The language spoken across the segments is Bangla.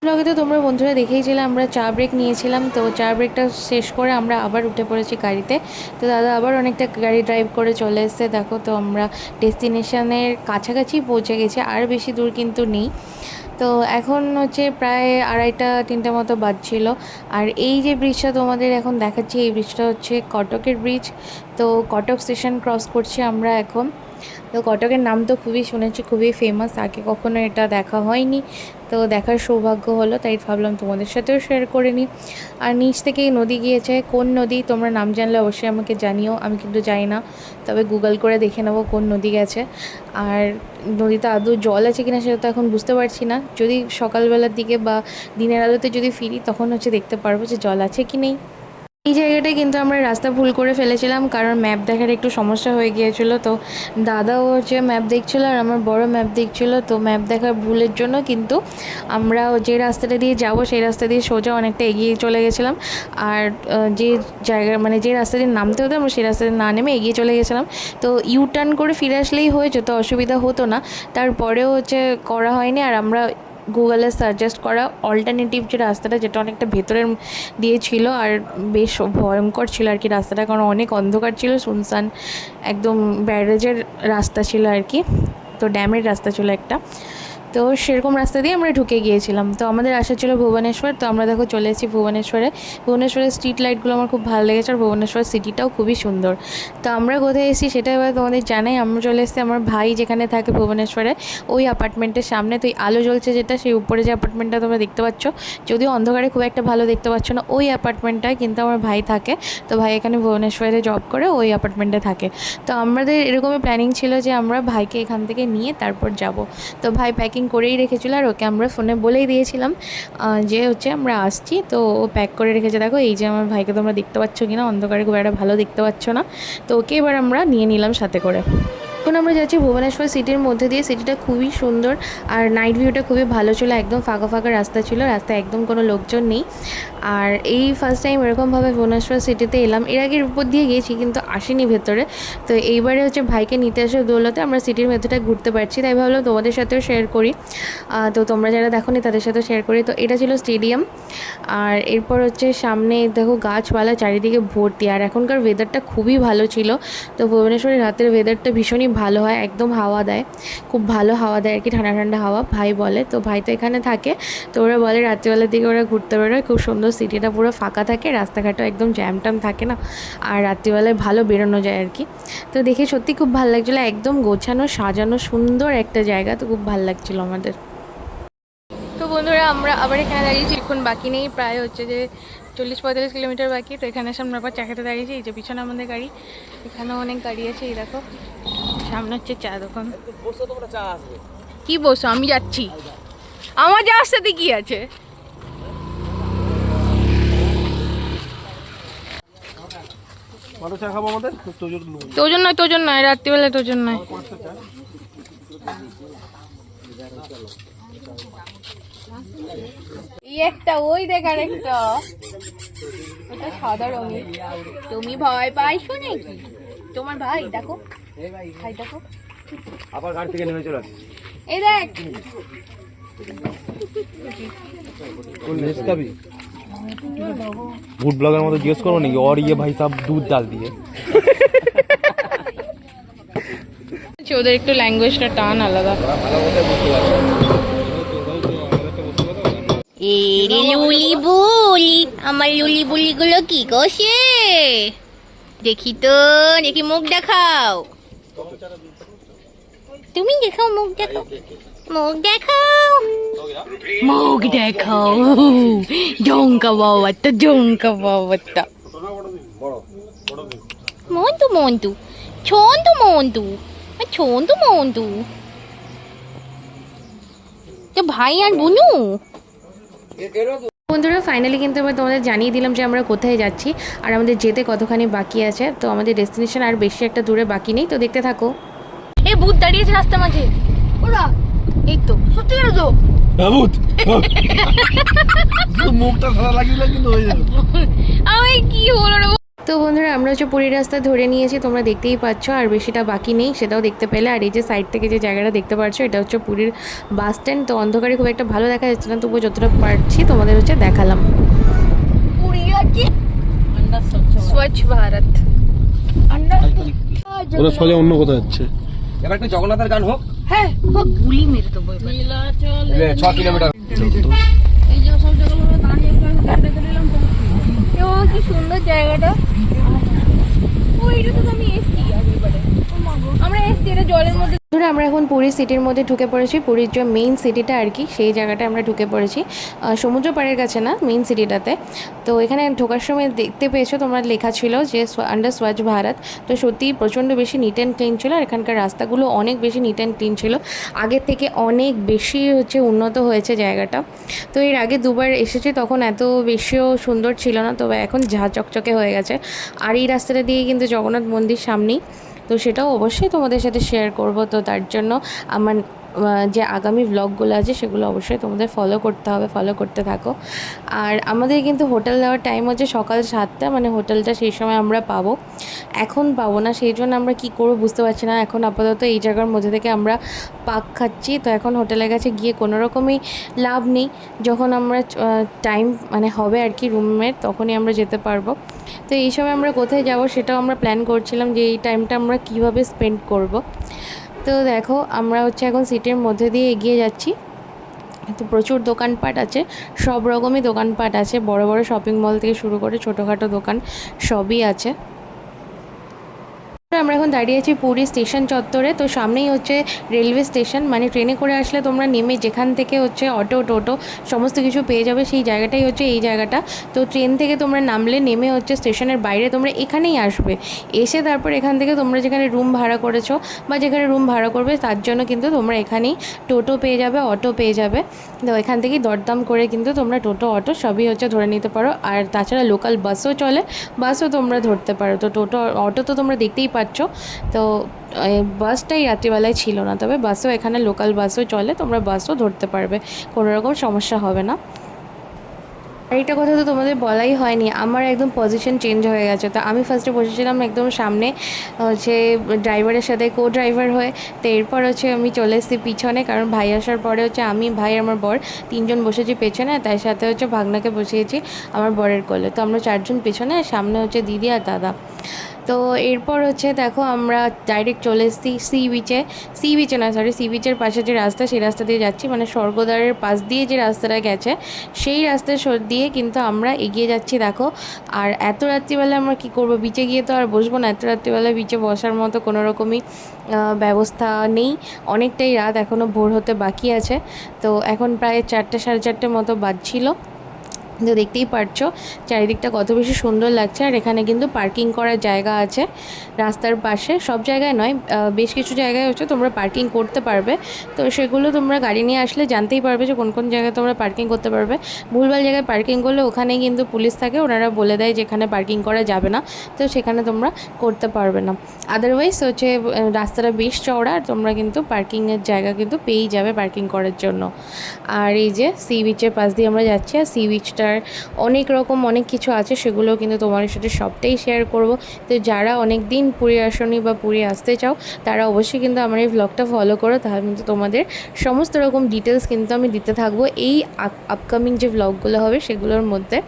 ব্লগে তো তোমরা বন্ধুরা দেখেইছিলে আমরা চা ব্রেক নিয়েছিলাম। তো চা ব্রেকটা শেষ করে আমরা আবার উঠে পড়েছি গাড়িতে। তো দাদা আবার অনেকটা গাড়ি ড্রাইভ করে চলে এসেছে। দেখো, তো আমরা ডেস্টিনেশনের কাছাকাছি পৌঁছে গেছি, আর বেশি দূর কিন্তু নেই। তো এখন হচ্ছে প্রায় 2:30-3টে মতো বাজছিল। আর এই যে ব্রিজটা তোমাদের এখন দেখাচ্ছি, এই ব্রিজটা হচ্ছে কটকের ব্রিজ। তো কটক স্টেশন ক্রস করছি আমরা এখন। তো কটকের নাম তো খুবই শুনেছি, খুবই ফেমাস, আগে কখনো এটা দেখা হয়নি। তো দেখার সৌভাগ্য হলো, তাই ভাবলাম তোমাদের সাথেও শেয়ার করে নিই। আর নিচ থেকেই নদী গিয়েছে। কোন নদী তোমরা নাম জানলে অবশ্যই আমাকে জানিও, আমি কিন্তু জানি না, তবে গুগল করে দেখে নেবো কোন নদী গেছে। আর নদীতে আদৌ জল আছে কিনা সেটা তো এখন বুঝতে পারছি না। যদি সকালবেলার দিকে বা দিনের আলোতে যদি ফিরি, তখন হচ্ছে দেখতে পারবো যে জল আছে কি নেই। এই জায়গাটায় কিন্তু আমরা রাস্তা ভুল করে ফেলেছিলাম, কারণ ম্যাপ দেখার একটু সমস্যা হয়ে গিয়েছিলো। তো দাদাও হচ্ছে ম্যাপ দেখছিলো আর আমার বড় ম্যাপ দেখছিলো। তো ম্যাপ দেখার ভুলের জন্য কিন্তু আমরা যে রাস্তাটা দিয়ে যাব সেই রাস্তা দিয়ে সোজা অনেকটা এগিয়ে চলে গেছিলাম। আর যে জায়গা মানে যে রাস্তা দিয়ে নামতে হতো আমরা সেই রাস্তা দিয়ে না নেমে এগিয়ে চলে গেছিলাম। তো ইউ টার্ন করে ফিরে আসলেই হয়ে যেত, অসুবিধা হতো না। তারপরেও হচ্ছে করা হয়নি। আর আমরা গুগলে সাজেস্ট করা অল্টারনেটিভ যে রাস্তাটা, যেটা অনেকটা ভেতরের দিয়ে ছিল আর বেশ ভয়ঙ্কর ছিল আর কি রাস্তাটা, কারণ অনেক অন্ধকার ছিল, শুনশান একদম ব্যারেজের রাস্তা ছিল আর কি। তো ড্যামের রাস্তা ছিল একটা, তো সেরকম রাস্তা দিয়ে আমরা ঢুকে গিয়েছিলাম। তো আমাদের আসা ছিল ভুবনেশ্বর। তো আমরা দেখো চলে এসেছি ভুবনেশ্বরে। ভুবনেশ্বরের স্ট্রিট লাইটগুলো আমার খুব ভালো লেগেছে, আর ভুবনেশ্বর সিটিটাও খুবই সুন্দর। তো আমরা কোথায় এসেছি সেটা এবার তোমাদের জানাই। আমরা চলে এসেছি আমার ভাই যেখানে থাকে ভুবনেশ্বরে, ওই অ্যাপার্টমেন্টের সামনে। তো এই আলো জ্বলছে যেটা, সেই উপরে যে অ্যাপার্টমেন্টটা তোমরা দেখতে পাচ্ছ, যদিও অন্ধকারে খুব একটা ভালো দেখতে পাচ্ছ না, ওই অ্যাপার্টমেন্টটায় কিন্তু আমার ভাই থাকে। তো ভাই এখানে ভুবনেশ্বরে জব করে, ওই অ্যাপার্টমেন্টে থাকে। তো আমাদের এরকমই প্ল্যানিং ছিল যে আমরা ভাইকে এখান থেকে নিয়ে তারপর যাব। তো ভাই প্যাকিং করেই রেখেছিল, আর ওকে আমরা ফোনে বলেই দিয়েছিলাম যে হচ্ছে আমরা আসছি। তো ও প্যাক করে রেখেছে। দেখো এই যে আমার ভাইকে তোমরা দেখতে পাচ্ছ কিনা, অন্ধকারে খুব একটা ভালো দেখতে পাচ্ছ না। তো ওকে এবার আমরা নিয়ে নিলাম সাথে করে। এখন আমরা যাচ্ছি ভুবনেশ্বর সিটির মধ্যে দিয়ে। সিটিটা খুবই সুন্দর, আর নাইট ভিউটা খুবই ভালো ছিল। একদম ফাঁকা ফাঁকা রাস্তা ছিল, রাস্তায় একদম কোনো লোকজন নেই। আর এই ফার্স্ট টাইম এরকমভাবে ভুবনেশ্বর সিটিতে এলাম। এর আগের উপর দিয়ে গিয়েছি কিন্তু আসিনি ভেতরে। তো এইবারে হচ্ছে ভাইকে নিতে আসার দৌলতে আমরা সিটির ভেতরটা ঘুরতে পারছি, তাই ভাবলাম তোমাদের সাথেও শেয়ার করি। তো তোমরা যারা দেখোনি তাদের সাথেও শেয়ার করি। তো এটা ছিল স্টেডিয়াম। আর এরপর হচ্ছে সামনে দেখো গাছপালা চারিদিকে ভর্তি, আর এখনকার ওয়েদারটা খুবই ভালো ছিল। তো ভুবনেশ্বরের রাতের ওয়েদারটা ভীষণই ভালো হয়, একদম হাওয়া দেয়, খুব ভালো হাওয়া দেয় আর কি, ঠান্ডা ঠান্ডা হাওয়া ভাই বলে। তো ভাই তো এখানে থাকে, তো ওরা বলে রাত্রিবেলার দিকে ওরা ঘুরতে বেরোয়, খুব সুন্দর, সিটিটা পুরো ফাঁকা থাকে, রাস্তাঘাটও একদম জ্যাম ট্যাম থাকে না, আর রাত্রিবেলায় ভালো বেরোনো যায় আর কি। তো দেখে সত্যি খুব ভালো লাগছিলো, একদম গোছানো সাজানো সুন্দর একটা জায়গা। তো খুব ভালো লাগছিলো আমাদের। তো বন্ধুরা আমরা আবার এখানে দাঁড়িয়েছি, এখন বাকি নেই, প্রায় হচ্ছে যে 40-45 কিলোমিটার বাকি। তো এখানে সামনে আবার চা খেতে দাঁড়িয়েছি। এই যে পিছনে আমাদের গাড়ি, এখানেও অনেক গাড়ি আছে। এই দেখো সামনে হচ্ছে চা দোকান। কি বসো, আমি যাচ্ছি, আমার যাওয়ার সাথে কি আছে। তোজন নয় রাত্রিবেলা, তোজন নয়। এই একটা, ওই দেখ আর একটা, ওটা সাদা রঙের। তুমি ভয় পাইছো নাকি? তোমার ভাই দেখো, ভাই দেখো, আবার গাড়ি থেকে নেমে চলে আসে। এই দেখ ফুড ব্লগের মতো জিজ্ঞেস করো নাকি, और ये भाई साहब दूध डाल दिए। ওদের একটু ল্যাঙ্গুয়েজটা টান আলাদা। এরে লুলি বুলি, আমার লুলি বুলি গুলো কি করছে দেখি তো, দেখি মুখ দেখাও, তুমি দেখাও, মুখ দেখাও, মুখ দেখাও, মুখ দেখাও, জঙ্কা বাবাটা, জঙ্কা বাবাটা, মন্তু মন্তু, ছন্তু মন্তু, ছন্তু মন্তু। তো ভাই আর বুনু বন্ধুরা ফাইনালি কিন্তু এবার তোমাদের জানিয়ে দিলাম যে আমরা কোথায় যাচ্ছি, আর আমাদের যেতে কতখানি বাকি আছে। তো আমাদের ডেস্টিনেশন আর বেশি একটা দূরে বাকি নেই, তো দেখতে থাকো। এই ভূত দাঁড়িয়েছে রাস্তা মাঝে, ওরা এই তো সত্যি করে তো ভূত মুখটা সাদা লাগিয়ে কিন্তু হয়ে যাবে। আমি কি হলো রে। তো বন্ধুরা আমরা হচ্ছে পুরীর রাস্তা ধরে নিয়েছি, তোমরা দেখতেই পাচ্ছ, আর বেশিটা বাকি নেই, সেটাও দেখতে পেলে। আর এই যে সাইড থেকে যে জায়গাটা দেখতে পাচ্ছ এটা হচ্ছে পুরীর বাস স্ট্যান্ড। তো অন্ধকারে খুব একটা ভালো দেখা যাচ্ছে না, তবুও যতটা পারছি তোমাদের হচ্ছে দেখালাম। स्वच्छ भारत ওরা সোজা অন্য কোথাও যাচ্ছে। এবার একটু জগন্নাথের গান হোক। হ্যাঁ গুলি মেরে দেবো এবার। 6 কিলোমিটার। এই যে সব জায়গাগুলো দাঁড়িয়ে দেখে নিলাম তো কি সুন্দর জায়গাটা। ওইটা তো আমি এসছি আগেবারে, আমরা এসছি এটা জলের মধ্যে। ধরে আমরা এখন পুরী সিটির মধ্যে ঢুকে পড়েছি, পুরীর যে মেইন সিটিটা আর কি, সেই জায়গাটায় আমরা ঢুকে পড়েছি, সমুদ্র পাড়ের কাছে না, মেইন সিটিটাতে। তো এখানে ঢোকার সময় দেখতে পেয়েছো তোমরা, লেখা ছিল যে আন্ডার স্বচ্ছ ভারত। তো সত্যিই প্রচণ্ড বেশি নিট অ্যান্ড ক্লিন ছিল, আর এখানকার রাস্তাগুলো অনেক বেশি নিট অ্যান্ড ক্লিন ছিল, আগের থেকে অনেক বেশি হচ্ছে উন্নত হয়েছে জায়গাটা। তো এর আগে দুবার এসেছি, তখন এত বেশিও সুন্দর ছিল না, তবে এখন ঝা চকচকে হয়ে গেছে। আর এই রাস্তাটা দিয়ে কিন্তু জগন্নাথ মন্দির সামনেই, তো সেটাও অবশ্যই তোমাদের সাথে শেয়ার করব। তো তার জন্য আমার যে আগামী ব্লগগুলো আছে সেগুলো অবশ্যই তোমাদের ফলো করতে হবে, ফলো করতে থাকো। আর আমাদের কিন্তু হোটেল দেওয়ার টাইম হচ্ছে সকাল 7টা, মানে হোটেলটা সেই সময় আমরা পাবো, এখন পাবো না, সেই জন্য আমরা কী করবো বুঝতে পারছি না। এখন আপাতত এই জায়গার মধ্যে থেকে আমরা পাক খাচ্ছি। তো এখন হোটেলের কাছে গিয়ে কোনো রকমই লাভ নেই, যখন আমরা টাইম মানে হবে আর কি রুমের, তখনই আমরা যেতে পারবো। তো এই সময় আমরা কোথায় যাব সেটাও আমরা প্ল্যান করছিলাম, যে এই টাইমটা আমরা কিভাবে স্পেন্ড করব। তো দেখো আমরা হচ্ছে এখন সিটির মধ্যে দিয়ে এগিয়ে যাচ্ছি। তো প্রচুর দোকানপাট আছে, সব রকমই দোকানপাট আছে, বড় বড় শপিং মল থেকে শুরু করে ছোটোখাটো দোকান সবই আছে। আমরা এখন দাঁড়িয়ে আছি পুরী স্টেশন চত্বরে। তো সামনেই হচ্ছে রেলওয়ে স্টেশন, মানে ট্রেনে করে আসলে তোমরা নেমে যেখান থেকে হচ্ছে অটো টোটো সমস্ত কিছু পেয়ে যাবে, সেই জায়গাটাই হচ্ছে এই জায়গাটা। তো ট্রেন থেকে তোমরা নামলে নেমে হচ্ছে স্টেশনের বাইরে তোমরা এখানেই আসবে, এসে তারপর এখান থেকে তোমরা যেখানে রুম ভাড়া করেছো বা যেখানে রুম ভাড়া করবে তার জন্য কিন্তু তোমরা এখানেই টোটো পেয়ে যাবে, অটো পেয়ে যাবে। তো এখান থেকেই দরদাম করে কিন্তু তোমরা টোটো অটো সবই হচ্ছে ধরে নিতে পারো। আর তাছাড়া লোকাল বাসও চলে, বাসও তোমরা ধরতে পারো। তো টোটো অটো তো তোমরা দেখতেই পাচ্ছ। তো বাসটাই রাত্রিবেলায় ছিল না, তবে বাসও এখানে লোকাল বাসও চলে, তোমরা বাসও ধরতে পারবে, কোনো রকম সমস্যা হবে না। আর এইটা কথা তো তোমাদের বলাই হয়নি, আমার একদম পজিশন চেঞ্জ হয়ে গেছে। তো আমি ফার্স্টে বসেছিলাম একদম সামনে, হচ্ছে ড্রাইভারের সাথে কো ড্রাইভার হয়ে। তো এরপর হচ্ছে আমি চলে এসেছি পিছনে, কারণ ভাই আসার পরে হচ্ছে আমি, ভাই, আমার বর তিনজন বসেছি পেছনে, তার সাথে হচ্ছে ভাগনাকে বসিয়েছি আমার বরের কোলে। তো আমরা চারজন পেছনে, সামনে হচ্ছে দিদি আর দাদা। তো এরপর হচ্ছে দেখো আমরা ডাইরেক্ট চলে এসেছি সি বিচে না, সি বিচের পাশে যে রাস্তা, সেই রাস্তা দিয়ে যাচ্ছি, মানে স্বর্গদ্বারের পাশ দিয়ে যে রাস্তাটা গেছে সেই রাস্তা দিয়ে কিন্তু আমরা এগিয়ে যাচ্ছি দেখো। আর এত রাত্রিবেলা আমরা কি করব, বিচে গিয়ে তো আর বসবো না, এত রাত্রিবেলা বিচে বসার মতো কোনো রকমই ব্যবস্থা নেই, অনেকটাই রাত, এখনও ভোর হতে বাকি আছে। তো এখন প্রায় 4টে সাড়ে 4টে মতো বাজছিল। তো দেখতেই পারছো চারিদিকটা কত বেশি সুন্দর লাগছে। আর এখানে কিন্তু পার্কিং করার জায়গা আছে রাস্তার পাশে, সব জায়গায় নয়, বেশ কিছু জায়গায় হচ্ছে তোমরা পার্কিং করতে পারবে। তো সেগুলো তোমরা গাড়ি নিয়ে আসলে জানতেই পারবে যে কোন কোন জায়গায় তোমরা পার্কিং করতে পারবে। ভুলভাল জায়গায় পার্কিং করলে ওখানে কিন্তু পুলিশ থাকে, ওনারা বলে দেয় যে এখানে পার্কিং করা যাবে না, তো সেখানে তোমরা করতে পারবে না। আদারওয়াইজ হচ্ছে রাস্তাটা বেশ চওড়া, আর তোমরা কিন্তু পার্কিংয়ের জায়গা কিন্তু পেয়েই যাবে পার্কিং করার জন্য। আর এই যে সি বিচের পাশ দিয়ে আমরা যাচ্ছি, আর সি বিচটা অনেক রকম অনেক কিছু আছে, সেগুলো কিন্তু তোমাদের সাথে সবটাই শেয়ার করব। তো যারা অনেক দিন পুরী আসনি বা পুরী আসতে চাও তারা অবশ্যই কিন্তু আমার এই ভ্লগটা ফলো করো, তাহলে কিন্তু তোমাদের সমস্ত রকম ডিটেলস কিন্তু আমি দিতে থাকবো এই আপকামিং যে ভ্লগগুলো হবে সেগুলোর মধ্যে।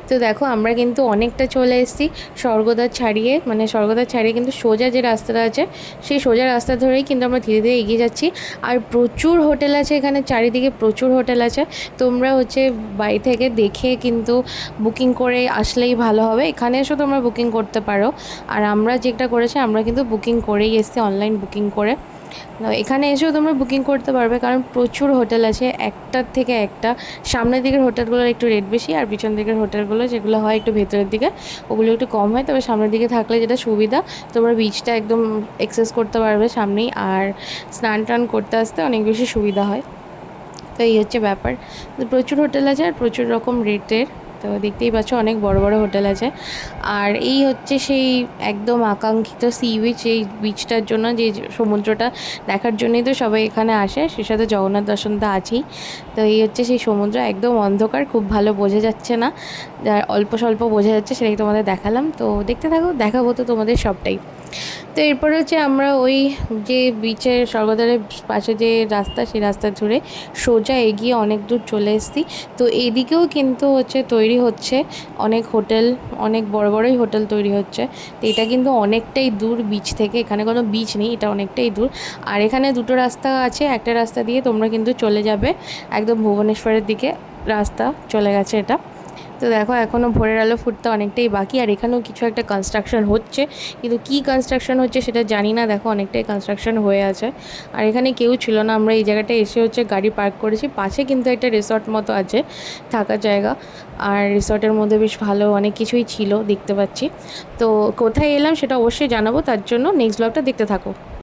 তো দেখো আমরা কিন্তু অনেকটা চলে এসেছি স্বর্গদ্বার ছাড়িয়ে, মানে স্বর্গদ্বার ছাড়িয়ে কিন্তু সোজা যে রাস্তাটা আছে সেই সোজা রাস্তা ধরেই কিন্তু আমরা ধীরে ধীরে এগিয়ে যাচ্ছি। আর প্রচুর হোটেল আছে এখানে, চারিদিকে প্রচুর হোটেল আছে, তোমরা হচ্ছে বাড়ি থেকে দেখে কিন্তু বুকিং করে আসলেই ভালো হবে, এখানে এসেও তোমরা বুকিং করতে পারো। আর আমরা যেটা করেছি আমরা কিন্তু বুকিং করেই এসেছি, অনলাইন বুকিং করে। এখানে এসেও তোমরা বুকিং করতে পারবে, কারণ প্রচুর হোটেল আছে, একটার থেকে একটা। সামনের দিকের হোটেলগুলোর একটু রেট বেশি, আর পিছন দিকের হোটেলগুলো যেগুলো হয় একটু ভেতরের দিকে ওগুলো একটু কম হয়। তবে সামনের দিকে থাকলে যেটা সুবিধা, তোমরা বিচটা একদম অ্যাক্সেস করতে পারবে সামনেই, আর স্নান টান করতে আসতে অনেক বেশি সুবিধা হয়। তো এই হচ্ছে ব্যাপার, প্রচুর হোটেল আছে আর প্রচুর রকম রেটের। তো দেখতেই পাচ্ছ অনেক বড় বড় হোটেল আছে। আর এই হচ্ছে সেই একদম আকাঙ্ক্ষিত সি বিচ। এই বিচটার জন্য, যে সমুদ্রটা দেখার জন্যই তো সবাই এখানে আসে, সে সাথে জগন্নাথ দর্শন তো আছেই। তো এই হচ্ছে সেই সমুদ্র, একদম অন্ধকার, খুব ভালো বোঝা যাচ্ছে না, অল্প স্বল্প বোঝা যাচ্ছে, সেটাই তোমাদের দেখালাম। তো দেখতে থাকো, দেখাবো তো তোমাদের সবটাই। তো এরপর হচ্ছে আমরা ওই যে বিচের স্বর্গদ্বারের পাশে যে রাস্তা, সেই রাস্তা ধরে সোজা এগিয়ে অনেক দূর চলে এসেছি। তো এইদিকেও কিন্তু হচ্ছে তৈরি হচ্ছে অনেক হোটেল, অনেক বড় বড়ই হোটেল তৈরি হচ্ছে। তো এটা কিন্তু অনেকটাই দূর বিচ থেকে, এখানে কোনো বিচ নেই, এটা অনেকটাই দূর। আর এখানে দুটো রাস্তা আছে, একটা রাস্তা দিয়ে তোমরা কিন্তু চলে যাবে একদম ভুবনেশ্বরের দিকে, রাস্তা চলে গেছে এটা। তো দেখো এখনও ভোরের আলো ফুটতে অনেকটাই বাকি। আর এখানেও কিছু একটা কনস্ট্রাকশন হচ্ছে, কিন্তু কী কনস্ট্রাকশন হচ্ছে সেটা জানি না। দেখো অনেকটাই কনস্ট্রাকশন হয়ে আছে। আর এখানে কেউ ছিল না, আমরা এই জায়গাটায় এসে হচ্ছে গাড়ি পার্ক করেছি। পাশে কিন্তু একটা রিসর্ট মতো আছে, থাকার জায়গা। আর রিসর্টের মধ্যে বেশ ভালো অনেক কিছুই ছিল দেখতে পাচ্ছি। তো কোথায় এলাম সেটা অবশ্যই জানাবো, তার জন্য নেক্সট ব্লগটা দেখতে থাকো।